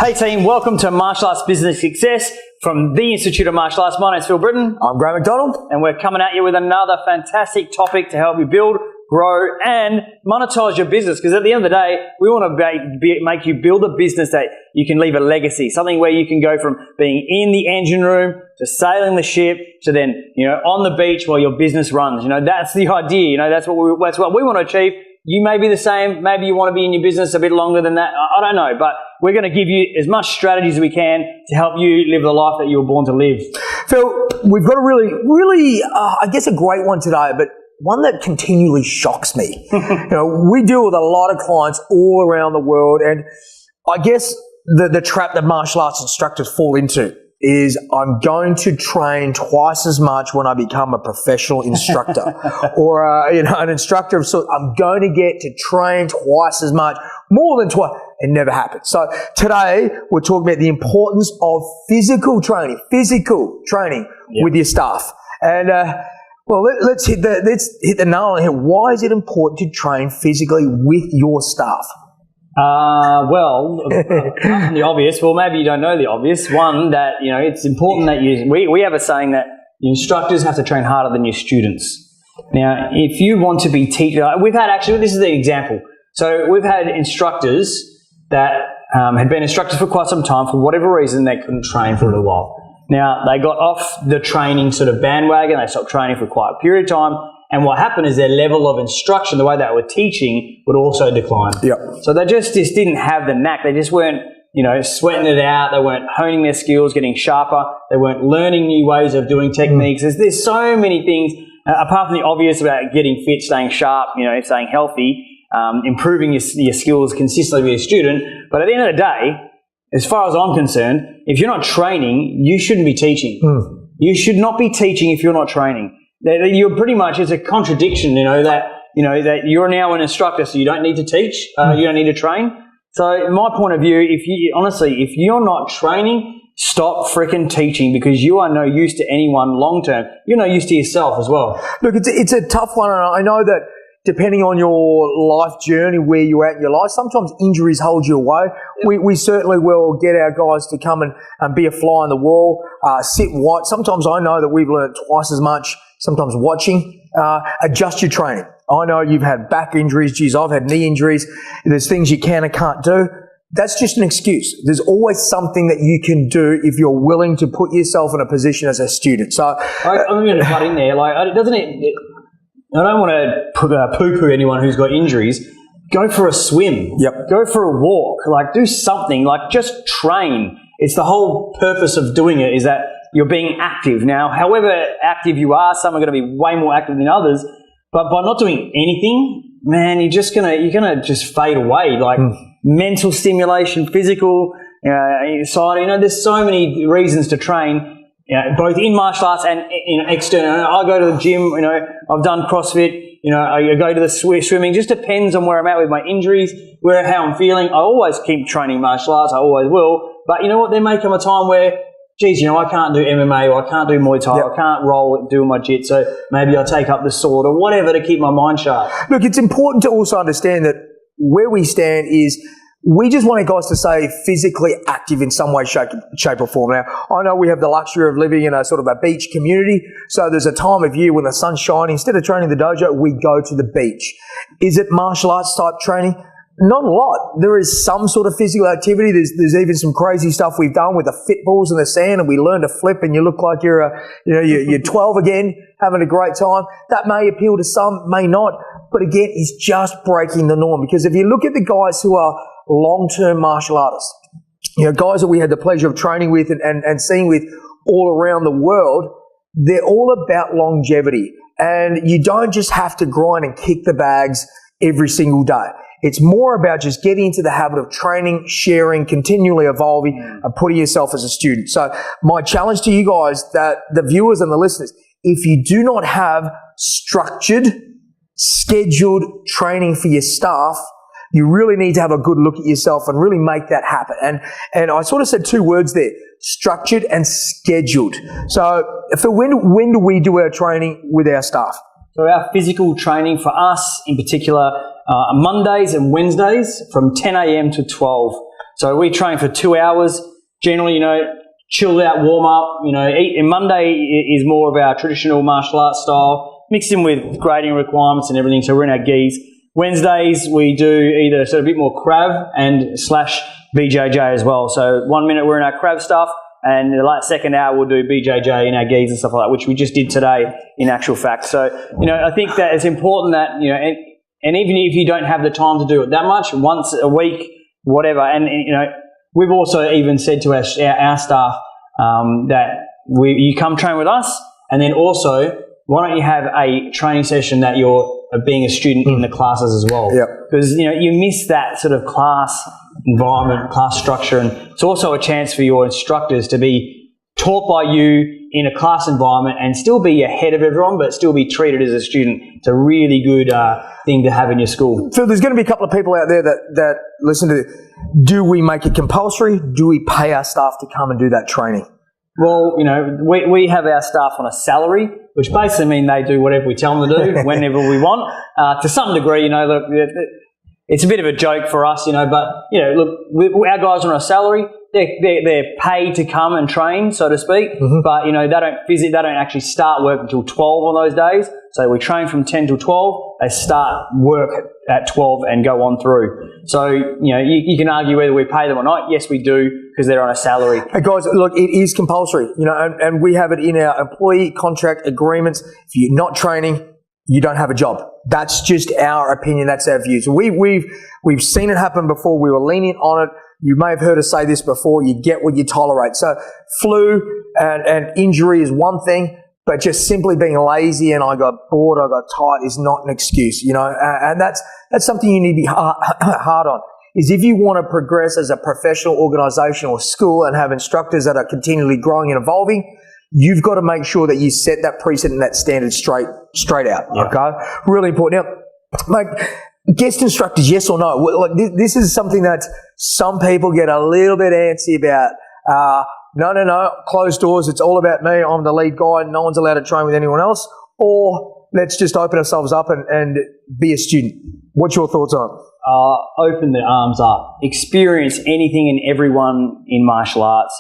Hey team, welcome to Martial Arts Business Success from the Institute of Martial Arts. My name's Phil Britton. I'm Graham McDonald. And we're coming at you with another fantastic topic to help you build, grow and monetize your business. Because at the end of the day, we want to make you build a business that you can leave a legacy. Something where you can go from being in the engine room to sailing the ship to then, on the beach while your business runs. That's the idea. That's what we want to achieve. You may be the same. Maybe you want to be in your business a bit longer than that. I don't know. But we're going to give you as much strategies as we can to help you live the life that you were born to live. Phil, we've got a really, I guess a great one today, but one that continually shocks me. We deal with a lot of clients all around the world, and I guess the trap that martial arts instructors fall into is I'm going to train twice as much when I become a professional instructor or an instructor of sorts. I'm going to get to train twice as much, more than twice. It never happens. So today we're talking about the importance of physical training with your staff. And let's hit the nail on the head. Why is it important to train physically with your staff? The obvious. Well, maybe you don't know the obvious. One, that, it's important that we have a saying that instructors have to train harder than your students. Now, if you want to be teacher, this is the example. So we've had instructors that had been instructors for quite some time. For whatever reason, they couldn't train for a little while. Now, they got off the training sort of bandwagon. They stopped training for quite a period of time. And what happened is their level of instruction, the way they were teaching, would also decline. Yep. So they just didn't have the knack. They just weren't, sweating it out. They weren't honing their skills, getting sharper. They weren't learning new ways of doing techniques. There's so many things, apart from the obvious about getting fit, staying sharp, staying healthy, improving your skills consistently with your student. But at the end of the day, as far as I'm concerned, if you're not training, you shouldn't be teaching. You should not be teaching if you're not training. You're pretty much, it's a contradiction, that you're now an instructor, so you don't need to teach, you don't need to train. So in my point of view, if you're not training, stop freaking teaching, because you are no use to anyone long term. You're no use to yourself as well. Look, it's a tough one, and I know that depending on your life journey, where you're at in your life, sometimes injuries hold you away. We certainly will get our guys to come and be a fly on the wall, sit and watch. Sometimes I know that we've learned twice as much, sometimes watching. Adjust your training. I know you've had back injuries. Geez, I've had knee injuries. There's things you can and can't do. That's just an excuse. There's always something that you can do if you're willing to put yourself in a position as a student. So I'm going to cut in there. I don't want to poo-poo anyone who's got injuries. Go for a swim. Yep. Go for a walk. Do something. Just train. It's the whole purpose of doing it is that you're being active. Now, however active you are, some are going to be way more active than others. But by not doing anything, man, you're gonna just fade away. Mental stimulation, physical, side. There's so many reasons to train. Both in martial arts and external. I go to the gym. I've done CrossFit. I go to the swimming. Just depends on where I'm at with my injuries, how I'm feeling. I always keep training martial arts. I always will. But you know what? There may come a time where, geez, I can't do MMA or I can't do Muay Thai. Yep. I can't roll do my jit. So maybe I'll take up the sword or whatever to keep my mind sharp. Look, it's important to also understand that where we stand is we just want our guys to stay physically active in some way, shape or form. Now, I know we have the luxury of living in a sort of a beach community, so there's a time of year when the sun's shining. Instead of training the dojo, we go to the beach. Is it martial arts type training? Not a lot. There is some sort of physical activity. There's even some crazy stuff we've done with the fit balls in the sand, and we learn to flip, and you look like you're 12 again, having a great time. That may appeal to some, may not. But again, it's just breaking the norm, because if you look at the guys who are long-term martial artists, guys that we had the pleasure of training with and seeing with all around the world, they're all about longevity. And you don't just have to grind and kick the bags every single day. It's more about just getting into the habit of training, sharing, continually evolving, and putting yourself as a student. So my challenge to you guys, that the viewers and the listeners, if you do not have structured, scheduled training for your staff, you really need to have a good look at yourself and really make that happen. And I sort of said two words there, structured and scheduled. So when do we do our training with our staff? So our physical training for us in particular, Mondays and Wednesdays from 10 a.m. to 12. So we train for 2 hours. Generally, chilled out, warm up. And Monday is more of our traditional martial arts style, mixed in with grading requirements and everything. So we're in our gis. Wednesdays we do either sort of a bit more Krav and / BJJ as well. So 1 minute we're in our Krav stuff, and the second hour we'll do BJJ in our gis and stuff like that, which we just did today in actual fact. So, I think that it's important that, and even if you don't have the time to do it that much, once a week, whatever, and, we've also even said to our staff that you come train with us, and then also, why don't you have a training session that you're being a student in the classes as well? Because, you miss that sort of class environment, class structure, and it's also a chance for your instructors to be taught by you in a class environment and still be ahead of everyone, but still be treated as a student. It's a really good thing to have in your school. Phil, there's going to be a couple of people out there that listen to this. Do we make it compulsory? Do we pay our staff to come and do that training? Well, we have our staff on a salary, which basically means they do whatever we tell them to do whenever we want. To some degree, look, it's a bit of a joke for us, but, look, our guys are on a salary. They're paid to come and train, so to speak, but, they don't actually start work until 12 on those days. So we train from 10 till 12. They start work at 12 and go on through. So, you can argue whether we pay them or not. Yes, we do, because they're on a salary. Hey guys, look, it is compulsory, and we have it in our employee contract agreements. If you're not training, you don't have a job. That's just our opinion. That's our view. So we've seen it happen before. We were lenient on it. You may have heard us say this before. You get what you tolerate. So flu and injury is one thing, but just simply being lazy and I got bored, I got tired is not an excuse, and that's something you need to be hard on. Is if you want to progress as a professional organisation or school and have instructors that are continually growing and evolving, you've got to make sure that you set that precedent, that standard straight out. Okay, really important. Now, mate, guest instructors, yes or no? Like this is something that some people get a little bit antsy about. No, closed doors. It's all about me. I'm the lead guy. No one's allowed to train with anyone else. Or let's just open ourselves up and be a student. What's your thoughts on it? Open the arms up. Experience anything and everyone in martial arts.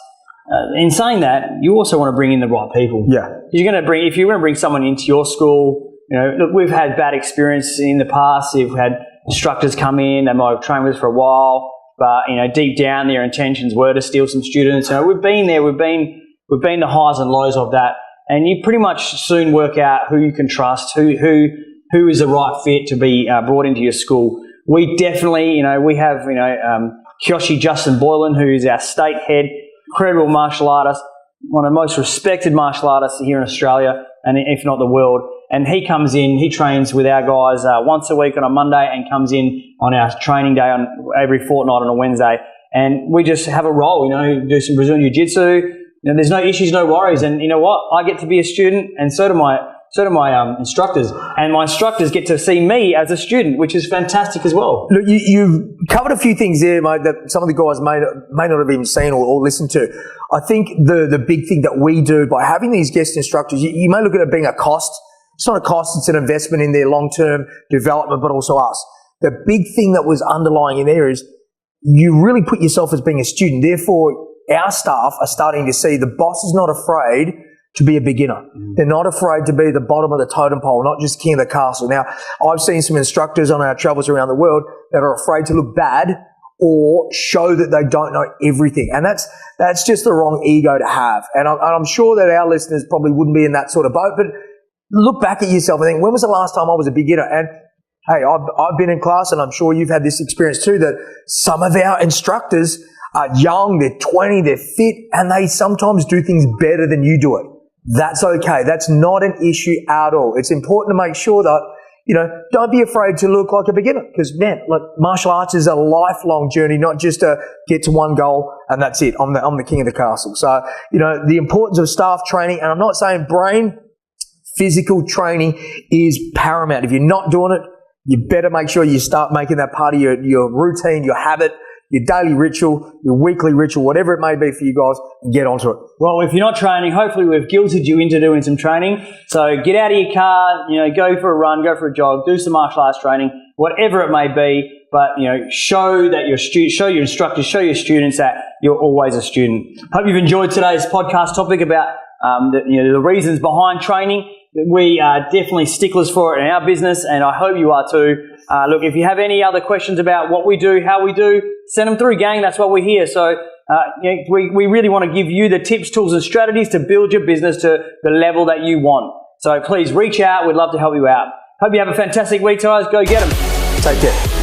In saying that, you also want to bring in the right people. Yeah. If you're going to bring someone into your school, look, we've had bad experience in the past. We've had instructors come in, they might have trained with us for a while, but deep down their intentions were to steal some students. We've been there. We've been the highs and lows of that, and you pretty much soon work out who you can trust, who is the right fit to be brought into your school. We definitely, we have Kyoshi Justin Boylan, who is our state head, incredible martial artist, one of the most respected martial artists here in Australia, and if not the world. And he comes in, he trains with our guys once a week on a Monday and comes in on our training day on every fortnight on a Wednesday. And we just have a role, do some Brazilian Jiu-Jitsu. There's no issues, no worries. And you know what? I get to be a student, and so do my instructors. And my instructors get to see me as a student, which is fantastic as well. Look, you've covered a few things there, mate, that some of the guys may not have even seen or listened to. I think the big thing that we do by having these guest instructors, you may look at it being a cost. It's not a cost, it's an investment in their long-term development, but also us. The big thing that was underlying in there is you really put yourself as being a student. Therefore, our staff are starting to see the boss is not afraid to be a beginner. They're not afraid to be the bottom of the totem pole, not just king of the castle. Now, I've seen some instructors on our travels around the world that are afraid to look bad or show that they don't know everything. And that's just the wrong ego to have. And I'm sure that our listeners probably wouldn't be in that sort of boat, but look back at yourself and think, when was the last time I was a beginner? And hey, I've been in class, and I'm sure you've had this experience too, that some of our instructors are young, they're 20, they're fit, and they sometimes do things better than you do it. That's okay. That's not an issue at all. It's important to make sure that, don't be afraid to look like a beginner, because, man, martial arts is a lifelong journey, not just to get to one goal and that's it. I'm the king of the castle. So, the importance of staff training, and I'm not saying physical training is paramount. If you're not doing it, you better make sure you start making that part of your routine, your habit, your daily ritual, your weekly ritual, whatever it may be for you guys, and get onto it. Well, if you're not training, hopefully we've guilted you into doing some training. So get out of your car, go for a run, go for a jog, do some martial arts training, whatever it may be. but show that show your instructors, show your students that you're always a student. Hope you've enjoyed today's podcast topic about the reasons behind training. We are definitely sticklers for it in our business, and I hope you are too. Look, if you have any other questions about what we do, how we do, send them through, gang. That's what we're here. So we really want to give you the tips, tools, and strategies to build your business to the level that you want. So please reach out. We'd love to help you out. Hope you have a fantastic week, guys. Go get them. Take care.